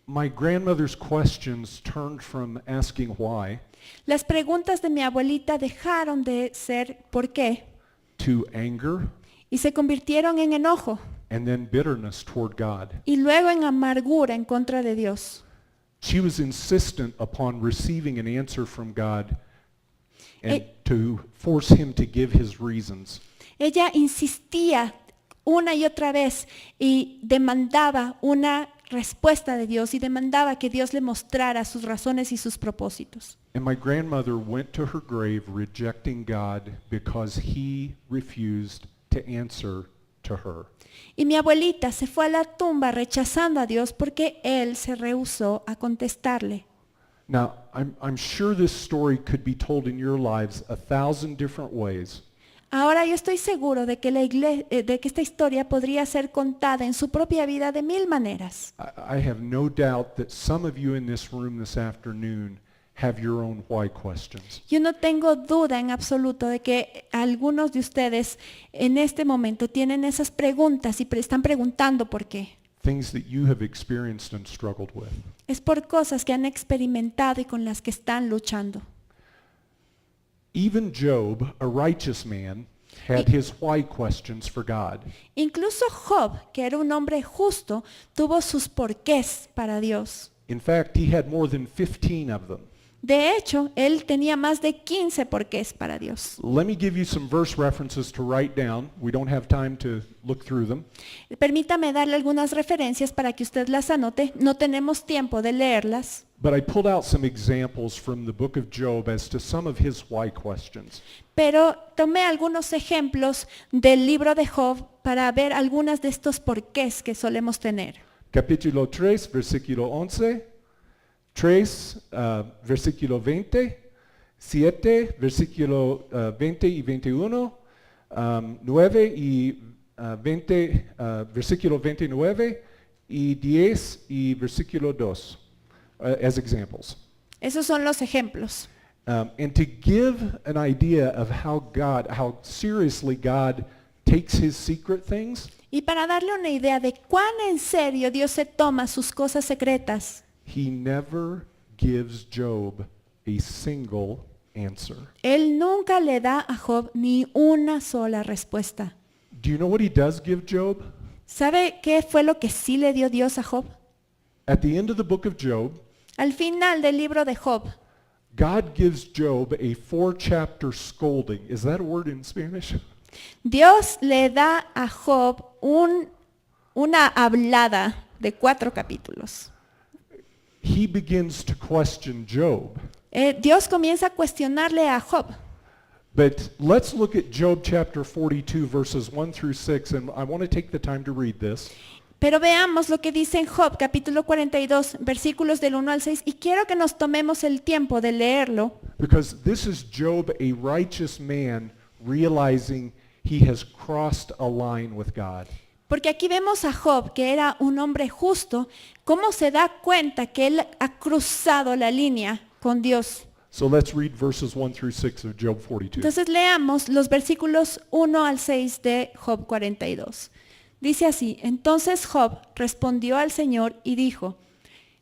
my grandmother's questions turned from asking why las preguntas de mi abuelita dejaron de ser ¿por qué? to anger Y se convirtieron en enojo and then bitterness toward God. y luego en amargura en contra de Dios. She was insistent upon receiving an answer from God and to force him to give his reasons. Ella insistía una y otra vez y demandaba una respuesta de Dios y demandaba que Dios le mostrara sus razones y sus propósitos. And my grandmother went to her grave rejecting God because he refused to answer to her. Y mi abuelita se fue a la tumba rechazando a Dios porque él se rehusó a contestarle. Now, I'm sure this story could be told in your lives 1,000 different ways. Ahora yo estoy seguro de que, de que esta historia podría ser contada en su propia vida de 1000 maneras. I have no doubt that some of you in this room this afternoon have your own why questions. Yo no tengo duda en absoluto de que algunos de ustedes en este momento tienen esas preguntas y están preguntando por qué. Things that you have experienced and struggled with. Es por cosas que han experimentado y con las que están luchando. Even Job, a righteous man, had his why questions for God. Incluso Job, que era un hombre justo, tuvo sus porqués para Dios. In fact, he had more than 15 of them. De hecho, él tenía más de 15 porqués para Dios. Let me give you some verse references to write down. We don't have time to look through them. Permítame darle algunas referencias para que usted las anote. No tenemos tiempo de leerlas, But I pulled out some examples from the book of Job as to some of his why questions. pero tomé algunos ejemplos del libro de Job para ver algunas de estos porqués que solemos tener. Capítulo 3, versículo 11, 3, versículo 20, 7, versículo 20 y 21, 9 y 20, versículo 29, y 10 y versículo 2, as examples. Esos son los ejemplos. And to give an idea of how seriously God takes his secret things, Y para darle una idea de cuán en serio Dios se toma sus cosas secretas, he never gives Job a single answer. Él nunca le da a Job ni una sola respuesta. Do you know what he does give Job? ¿Sabe qué fue lo que sí le dio Dios a Job? At the end of the book of Job, Al final del libro de Job, God gives Job a 4-chapter scolding. Is that a word in Spanish? Dios le da a Job una hablada de 4 capítulos. He begins to question Job. Dios comienza a cuestionarle a Job. But let's look at Job chapter 42, verses 1 through 6, and I want to take the time to read this. Pero veamos lo que dice en Job, capítulo 42, versículos del 1 al 6, y quiero que nos tomemos el tiempo de leerlo, Because this is Job, a righteous man, realizing he has crossed a line with God. porque aquí vemos a Job, que era un hombre justo, cómo se da cuenta que él ha cruzado la línea con Dios. So let's read verses 1 through 6 of Job 42. Entonces leamos los versículos 1 al 6 de Job 42. Dice así: entonces Job respondió al Señor y dijo: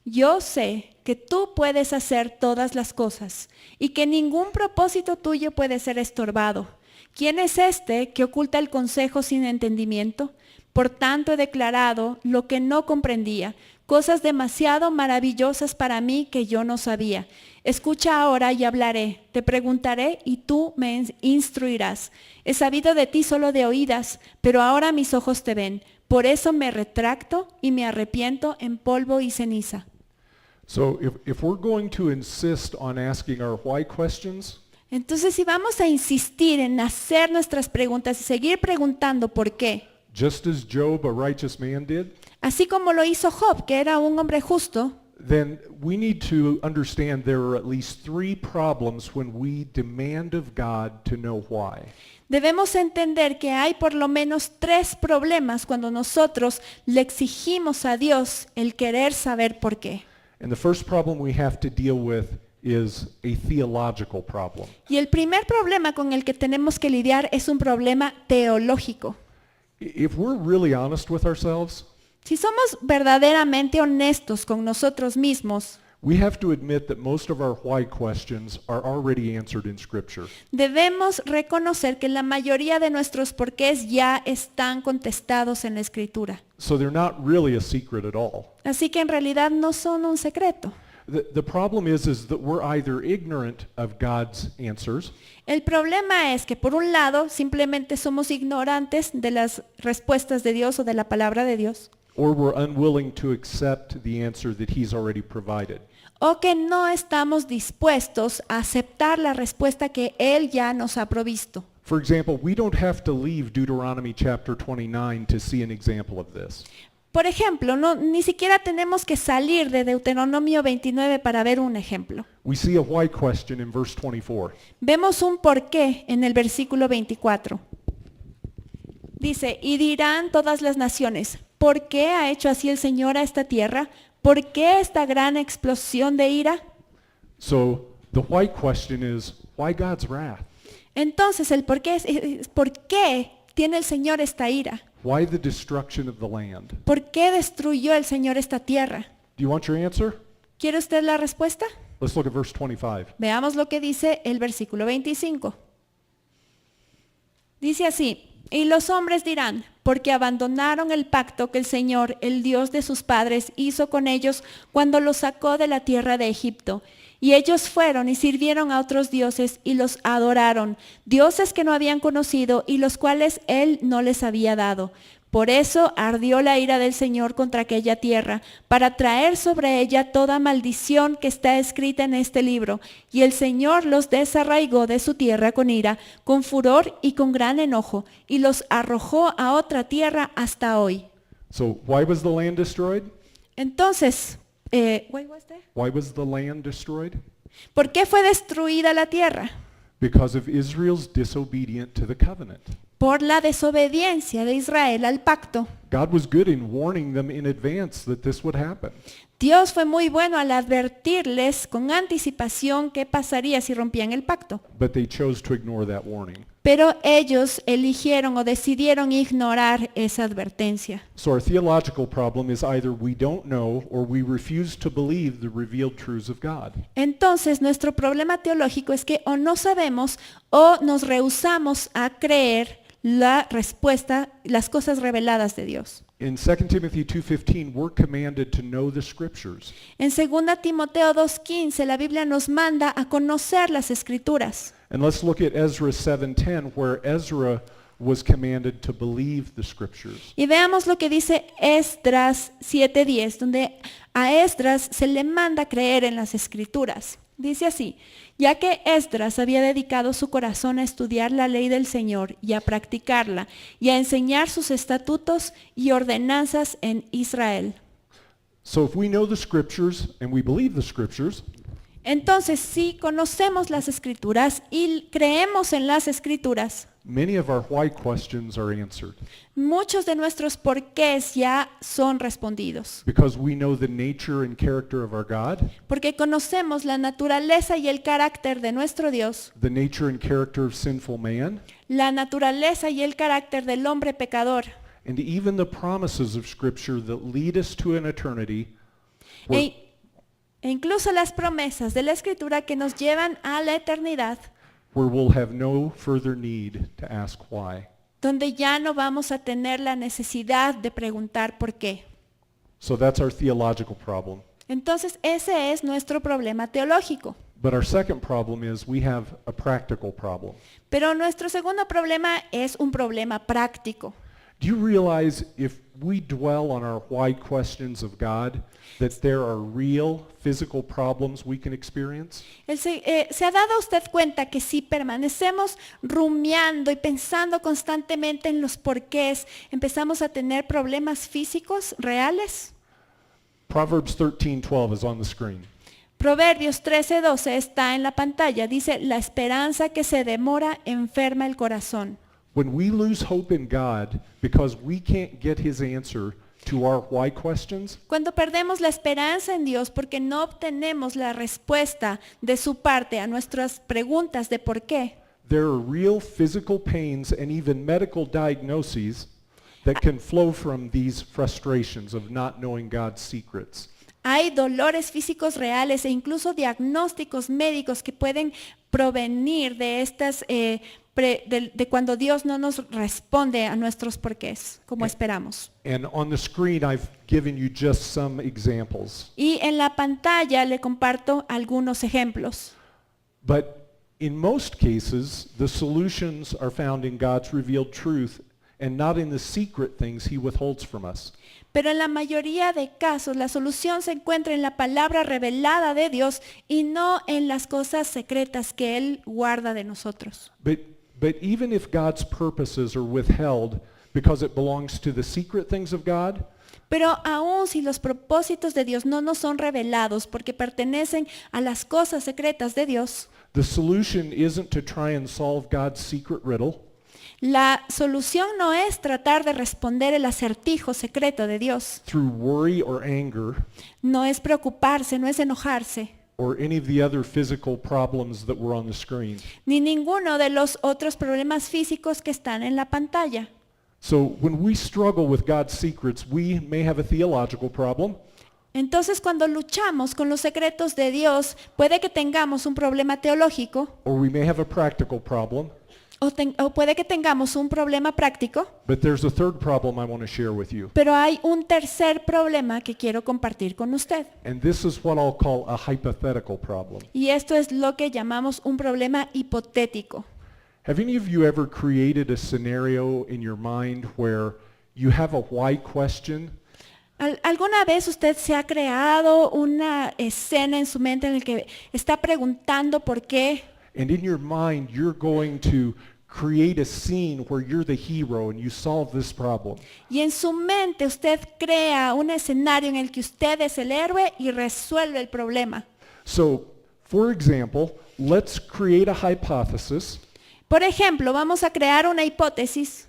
yo sé que tú puedes hacer todas las cosas y que ningún propósito tuyo puede ser estorbado. ¿Quién es este que oculta el consejo sin entendimiento? Por tanto he declarado lo que no comprendía, cosas demasiado maravillosas para mí que yo no sabía. Escucha ahora y hablaré, te preguntaré y tú me instruirás. He sabido de ti solo de oídas, pero ahora mis ojos te ven. Por eso me retracto y me arrepiento en polvo y ceniza. So if we're going to insist on asking our why questions, Entonces, si vamos a insistir en hacer nuestras preguntas y seguir preguntando por qué, just as Job, a righteous man, did, así como lo hizo Job, que era un hombre justo, then we need to understand there are at least 3 problems when we demand of God to know why. debemos entender que hay por lo menos 3 problemas cuando nosotros le exigimos a Dios el querer saber por qué. And the first problem we have to deal with is a theological problem. Y el primer problema con el que tenemos que lidiar es un problema teológico. If we're really honest with ourselves, Si somos verdaderamente honestos con nosotros mismos, we have to admit that most of our why questions are already answered in Scripture. debemos reconocer que la mayoría de nuestros porqués ya están contestados en la Escritura. So they're not really a secret at all. Así que en realidad no son un secreto. The problem is that we're either ignorant of God's answers, El problema es que por un lado simplemente somos ignorantes de las respuestas de Dios o de la palabra de Dios, or we're unwilling to accept the answer that He's already provided. o que no estamos dispuestos a aceptar la respuesta que Él ya nos ha provisto. For example, we don't have to leave Deuteronomy chapter 29 to see an example of this. Por ejemplo, ni siquiera tenemos que salir de Deuteronomio 29 para ver un ejemplo. We see a why question in verse 24. Vemos un porqué en el versículo 24. Dice, y dirán todas las naciones, ¿por qué ha hecho así el Señor a esta tierra? ¿Por qué esta gran explosión de ira? So the why question is, why God's wrath? Entonces el porqué es ¿por qué tiene el Señor esta ira? Why the destruction of the land? ¿Por qué destruyó el Señor esta tierra? Do you want your answer? ¿Quiere usted la respuesta? Let's look at verse 25. Veamos lo que dice el versículo 25. Dice así, y los hombres dirán, porque abandonaron el pacto que el Señor, el Dios de sus padres, hizo con ellos cuando los sacó de la tierra de Egipto. Y ellos fueron y sirvieron a otros dioses y los adoraron, dioses que no habían conocido y los cuales Él no les había dado. Por eso ardió la ira del Señor contra aquella tierra, para traer sobre ella toda maldición que está escrita en este libro. Y el Señor los desarraigó de su tierra con ira, con furor y con gran enojo, y los arrojó a otra tierra hasta hoy. So why was the land destroyed? Entonces, Why was the land destroyed? ¿por qué fue destruida la tierra? Because of Israel's disobedience to the covenant. Por la desobediencia de Israel al pacto. God was good in warning them in advance that this would happen. Dios fue muy bueno al advertirles con anticipación qué pasaría si rompían el pacto. But they chose to ignore that warning. Pero ellos eligieron o decidieron ignorar esa advertencia. So our theological problem is either we don't know or we refuse to believe the revealed truths of God. Entonces, nuestro problema teológico es que o no sabemos o nos rehusamos a creer la respuesta, las cosas reveladas de Dios. In 2 Timothy 2:15, we're commanded to know the scriptures. En 2 Timoteo 2:15, la Biblia nos manda a conocer las Escrituras. And let's look at Ezra 7:10, where Ezra was commanded to believe the scriptures. Y veamos lo que dice Esdras 7:10, donde a Esdras se le manda creer en las Escrituras. Dice así: ya que Esdras había dedicado su corazón a estudiar la ley del Señor y a practicarla y a enseñar sus estatutos y ordenanzas en Israel. So if we know the scriptures and we believe the scriptures, Entonces, si conocemos las Escrituras y creemos en las Escrituras, many of our why questions are answered muchos de nuestros porqués ya son respondidos. because we know the nature and character of our God, Porque conocemos la naturaleza y el carácter de nuestro Dios, the nature and character of sinful man, la naturaleza y el carácter del hombre pecador, and even the promises of scripture that lead us to an eternity where, e incluso las promesas de la Escritura que nos llevan a la eternidad, where we'll have no further need to ask why. donde ya no vamos a tener la necesidad de preguntar por qué. So that's our theological problem. Entonces, ese es nuestro problema teológico. But our second problem is we have a practical problem. Pero nuestro segundo problema es un problema práctico. Do you realize if we dwell on our why questions of God, that there are real physical problems we can experience? ¿Se ha dado usted cuenta que si permanecemos rumiando y pensando constantemente en los porqués, empezamos a tener problemas físicos reales? Proverbs 13:12 is on the screen. Proverbios 13:12 está en la pantalla. Dice, la esperanza que se demora enferma el corazón. When we lose hope in God because we can't get his answer to our why questions, Cuando perdemos la esperanza en Dios porque no obtenemos la respuesta de su parte a nuestras preguntas de por qué, there are real physical pains and even medical diagnoses that can flow from these frustrations of not knowing God's secrets. hay dolores físicos reales e incluso diagnósticos médicos que pueden provenir de estas de cuando Dios no nos responde a nuestros porqués, como esperamos. And on the screen, I've given you just some examples. Y en la pantalla le comparto algunos ejemplos. But in most cases, the solutions are found in God's revealed truth and not in the secret things he withholds from us. Pero en la mayoría de casos la solución se encuentra en la palabra revelada de Dios y no en las cosas secretas que Él guarda de nosotros. But even if God's purposes are withheld because it belongs to the secret things of God, Pero aun si los propósitos de Dios no nos son revelados porque pertenecen a las cosas secretas de Dios, the solution isn't to try and solve God's secret riddle. la solución no es tratar de responder el acertijo secreto de Dios. Through worry or anger No es preocuparse, no es enojarse, or any of the other physical problems that were on the screen. ni ninguno de los otros problemas físicos que están en la pantalla. So when we struggle with God's secrets, we may have a theological problem, Entonces, cuando luchamos con los secretos de Dios, puede que tengamos un problema teológico or we may have a practical problem, o puede que tengamos un problema práctico, but there's a third problem I want to share with you. pero hay un tercer problema que quiero compartir con usted. And this is what I'll call a hypothetical problem. Y esto es lo que llamamos un problema hipotético. Have any of you ever created a scenario in your mind where you have a why question ¿Alguna vez usted se ha creado una escena en su mente en la que está preguntando por qué? and in your mind you're going to create a scene where you're the hero and you solve this problem? Y en su mente usted crea un escenario en el que usted es el héroe y resuelve el problema. So, for example, let's create a hypothesis, Por ejemplo, vamos a crear una hipótesis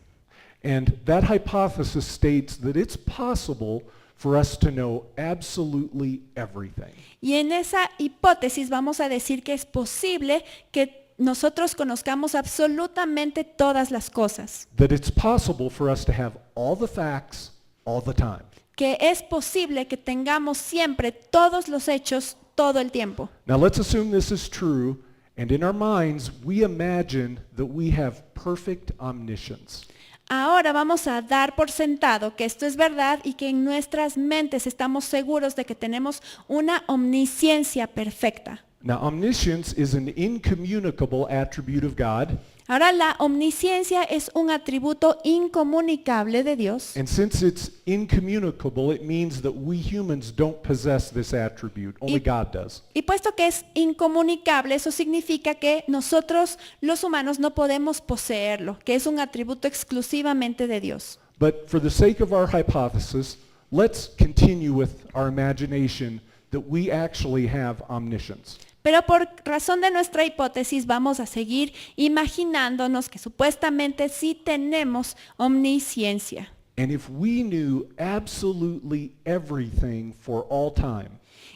and that hypothesis states that it's possible for us to know absolutely everything. y en esa hipótesis vamos a decir que es posible que nosotros conozcamos absolutamente todas las cosas, that it's possible for us to have all the facts all the time. que es posible que tengamos siempre todos los hechos todo el tiempo. Now let's assume this is true, and in our minds we imagine that we have perfect omniscience. Ahora vamos a dar por sentado que esto es verdad y que en nuestras mentes estamos seguros de que tenemos una omnisciencia perfecta. Now omniscience is an incommunicable attribute of God, Ahora la omnisciencia es un atributo incomunicable de Dios. and since it's incommunicable, it means that we humans don't possess this attribute. Only God does. Y puesto que es incomunicable, eso significa que nosotros los humanos no podemos poseerlo, que es un atributo exclusivamente de Dios. But for the sake of our hypothesis, let's continue with our imagination that we actually have omniscience. Pero por razón de nuestra hipótesis vamos a seguir imaginándonos que supuestamente sí tenemos omnisciencia. And if we knew absolutely everything for all time,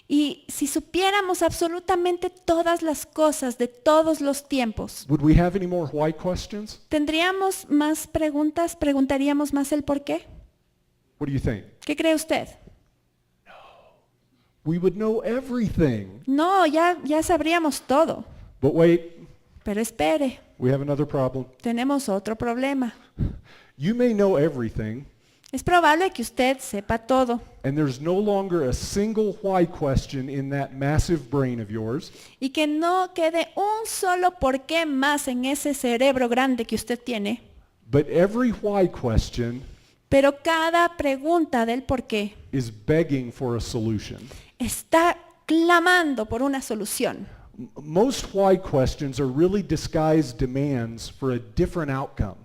Y si supiéramos absolutamente todas las cosas de todos los tiempos, would we have any more why questions? ¿tendríamos más preguntas? ¿Preguntaríamos más el por qué? What do you think? ¿Qué cree usted? We would know everything. No, ya sabríamos todo. But wait, Pero espere, we have another problem. tenemos otro problema. You may know everything, Es probable que usted sepa todo and there's no longer a single why question in that massive brain of yours, y que no quede un solo por qué más en ese cerebro grande que usted tiene, but every why question pero cada pregunta del por qué is begging for a solution. está clamando por una solución. Most why questions are really disguised demands for a different outcome.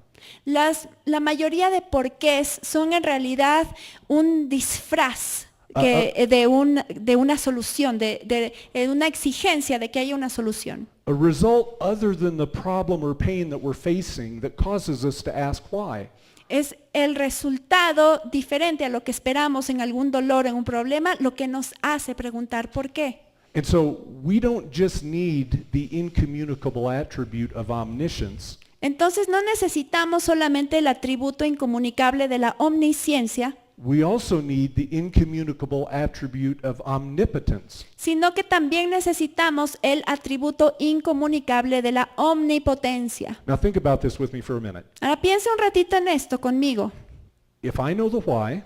La mayoría de porqués son en realidad un disfraz de una solución, de una exigencia de que haya una solución. A result other than the problem or pain that we're facing that causes us to ask why. Es el resultado diferente a lo que esperamos en algún dolor, en un problema, lo que nos hace preguntar por qué. And so we don't just need the incommunicable attribute of omniscience. Entonces no necesitamos solamente el atributo incomunicable de la omnisciencia, We also need the incommunicable attribute of omnipotence. sino que también necesitamos el atributo incomunicable de la omnipotencia. Now think about this with me for a minute. Ahora piensa un ratito en esto conmigo. If I know the why,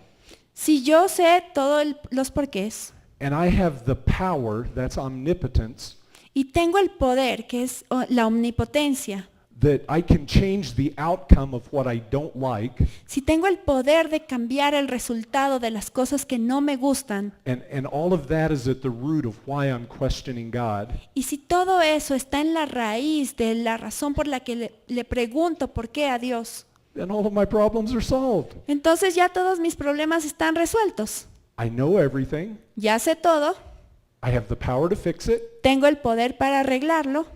Si yo sé todos los porqués and I have the power, that's omnipotence, y tengo el poder, que es la omnipotencia, that I can change the outcome of what I don't like, si tengo el poder de cambiar el resultado de las cosas que no me gustan, and all of that is at the root of why I'm questioning God, y si todo eso está en la raíz de la razón por la que le pregunto por qué a Dios, then all of my problems are solved. entonces ya todos mis problemas están resueltos. I know everything. Ya sé todo, I have the power to fix it. tengo el poder para arreglarlo.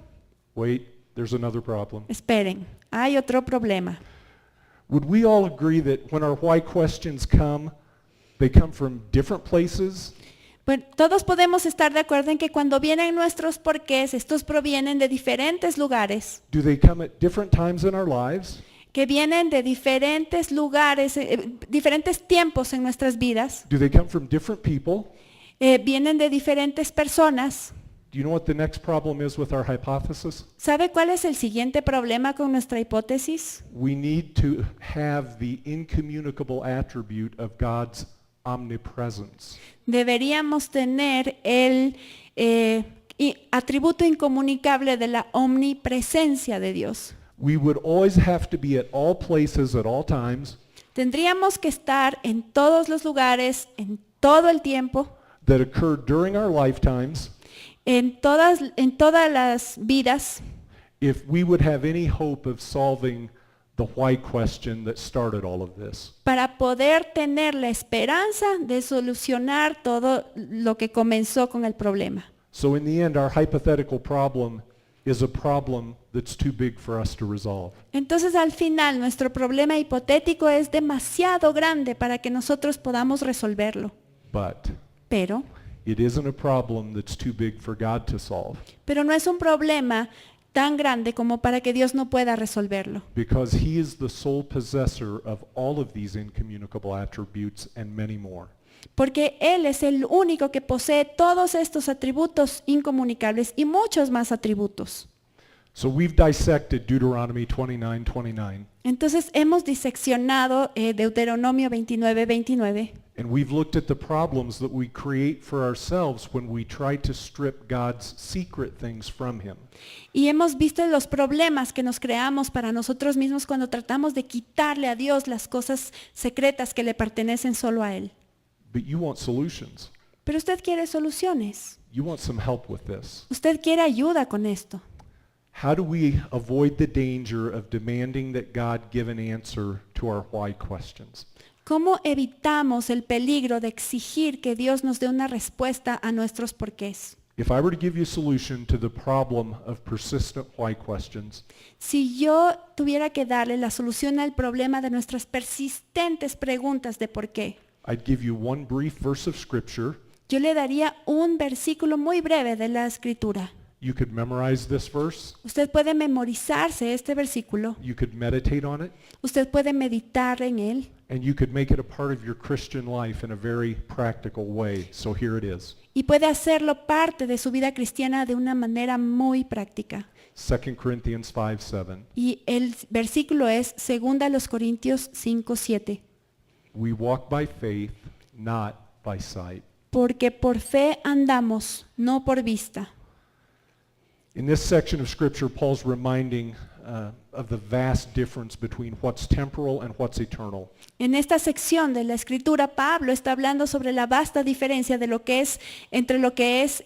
Wait, there's another problem. Esperen, hay otro problema. Would we all agree that when our why questions come, they come from different places? Bueno, todos podemos estar de acuerdo en que cuando vienen nuestros porqués, estos provienen de diferentes lugares, Do they come at different times in our lives? que vienen de diferentes lugares, diferentes tiempos en nuestras vidas, Do they come from different people? vienen de diferentes personas. Do you know what the next problem is with our hypothesis? ¿Sabe cuál es el siguiente problema con nuestra hipótesis? We need to have the incommunicable attribute of God's omnipresence. Deberíamos tener el atributo incomunicable de la omnipresencia de Dios. We would always have to be at all places at all times Tendríamos que estar en todos los lugares, en todo el tiempo, that occurred during our lifetimes en todas las vidas, if we would have any hope of solving the why question that started all of this. para poder tener la esperanza de solucionar todo lo que comenzó con el problema. So in the end, our hypothetical problem is a problem that's too big for us to resolve. Entonces al final nuestro problema hipotético es demasiado grande para que nosotros podamos resolverlo. But Pero it isn't a problem that's too big for God to solve. no es un problema tan grande como para que Dios no pueda resolverlo. because he is the sole possessor of all of these incommunicable attributes and many more. Porque Él es el único que posee todos estos atributos incomunicables y muchos más atributos. So we've dissected Deuteronomy 29:29, Entonces hemos diseccionado Deuteronomio 29:29 and we've looked at the problems that we create for ourselves when we try to strip God's secret things from him. y hemos visto los problemas que nos creamos para nosotros mismos cuando tratamos de quitarle a Dios las cosas secretas que le pertenecen solo a Él. But you want solutions. Pero usted quiere soluciones. You want some help with this. Usted quiere ayuda con esto. How do we avoid the danger of demanding that God give an answer to our why questions? ¿Cómo evitamos el peligro de exigir que Dios nos dé una respuesta a nuestros porqués? If I were to give you a solution to the problem of persistent why questions, Si yo tuviera que darle la solución al problema de nuestras persistentes preguntas de por qué, I'd give you one brief verse of scripture. yo le daría un versículo muy breve de la Escritura. You could memorize this verse. Usted puede memorizarse este versículo, You could meditate on it. usted puede meditar en él And you could make it a part of your Christian life in a very practical way. So here it is. y puede hacerlo parte de su vida cristiana de una manera muy práctica. 2 Corinthians 5:7. Y el versículo es 2 Corintios 5:7. We walk by faith, not by sight. Porque por fe andamos, no por vista. In this section of scripture, Paul's reminding of the vast difference between what's temporal and what's eternal. En esta sección de la Escritura, Pablo está hablando sobre la vasta diferencia de lo que es entre lo que es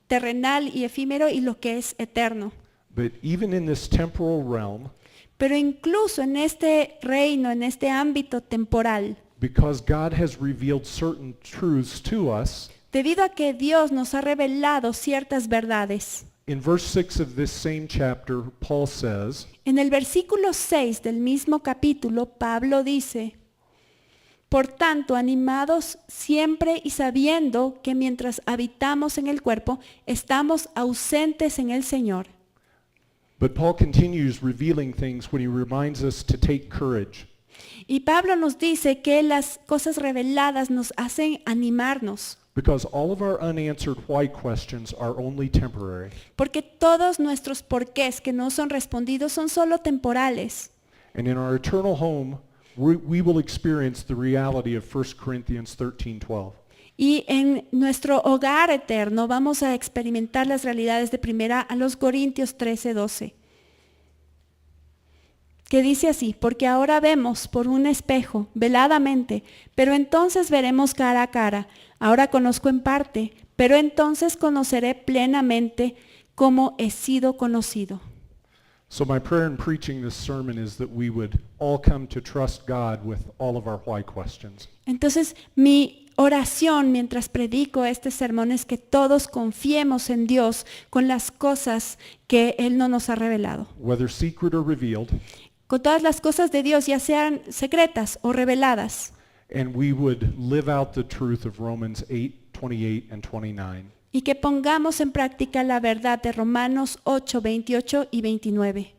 terrenal y efímero y lo que es eterno. But even in this temporal realm, Pero incluso en este reino, en este ámbito temporal, because God has revealed certain truths to us, debido a que Dios nos ha revelado ciertas verdades, in verse 6 of this same chapter, Paul says, en el versículo 6 del mismo capítulo, Pablo dice, por tanto, animados siempre y sabiendo que mientras habitamos en el cuerpo, estamos ausentes en el Señor. but Paul continues revealing things when he reminds us to take courage. Y Pablo nos dice que las cosas reveladas nos hacen animarnos, Because all of our unanswered why questions are only temporary. porque todos nuestros porqués que no son respondidos son solo temporales. And in our eternal home, we will experience the reality of 1 Corinthians 13:12. Y en nuestro hogar eterno vamos a experimentar las realidades de 1 Corintios 13:12. Que dice así, porque ahora vemos por un espejo, veladamente, pero entonces veremos cara a cara. Ahora conozco en parte, pero entonces conoceré plenamente como he sido conocido. So my prayer in preaching this sermon is that we would all come to trust God with all of our why questions. Entonces, mi oración mientras predico este sermón es que todos confiemos en Dios con las cosas que Él no nos ha revelado. Whether secret or revealed, Con todas las cosas de Dios, ya sean secretas o reveladas. and we would live out the truth of Romans 8:28 and 29. Y que pongamos en práctica la verdad de Romanos 8, 28 y 29.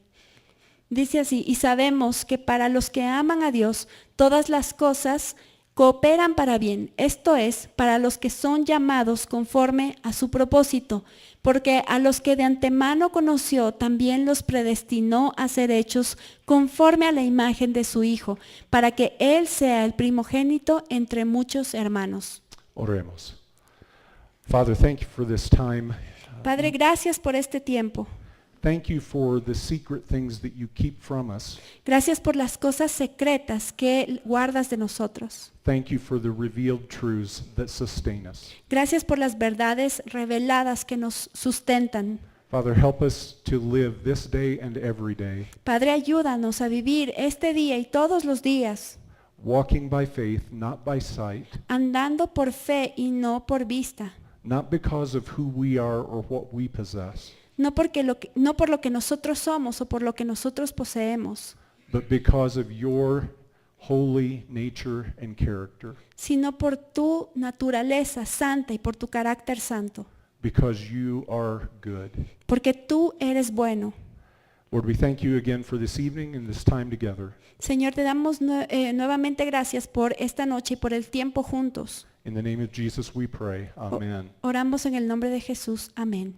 Dice así, y sabemos que para los que aman a Dios, todas las cosas cooperan para bien, esto es, para los que son llamados conforme a su propósito, porque a los que de antemano conoció, también los predestinó a ser hechos conforme a la imagen de su Hijo, para que Él sea el primogénito entre muchos hermanos. Oremos. Father, thank you for this time. Padre, gracias por este tiempo. Thank you for the secret things that you keep from us. Gracias por las cosas secretas que guardas de nosotros. Thank you for the revealed truths that sustain us. Gracias por las verdades reveladas que nos sustentan. Father, help us to live this day and every day, Padre, ayúdanos a vivir este día y todos los días, walking by faith, not by sight, andando por fe y no por vista. not because of who we are or what we possess, No por lo que nosotros somos o por lo que nosotros poseemos, but because of your holy nature and character. sino por tu naturaleza santa y por tu carácter santo. because you are good. porque tú eres bueno. Lord, we thank you again for this evening and this time together. Señor, te damos nuevamente gracias por esta noche y por el tiempo juntos. In the name of Jesus we pray. Amen. Oramos en el nombre de Jesús. Amén.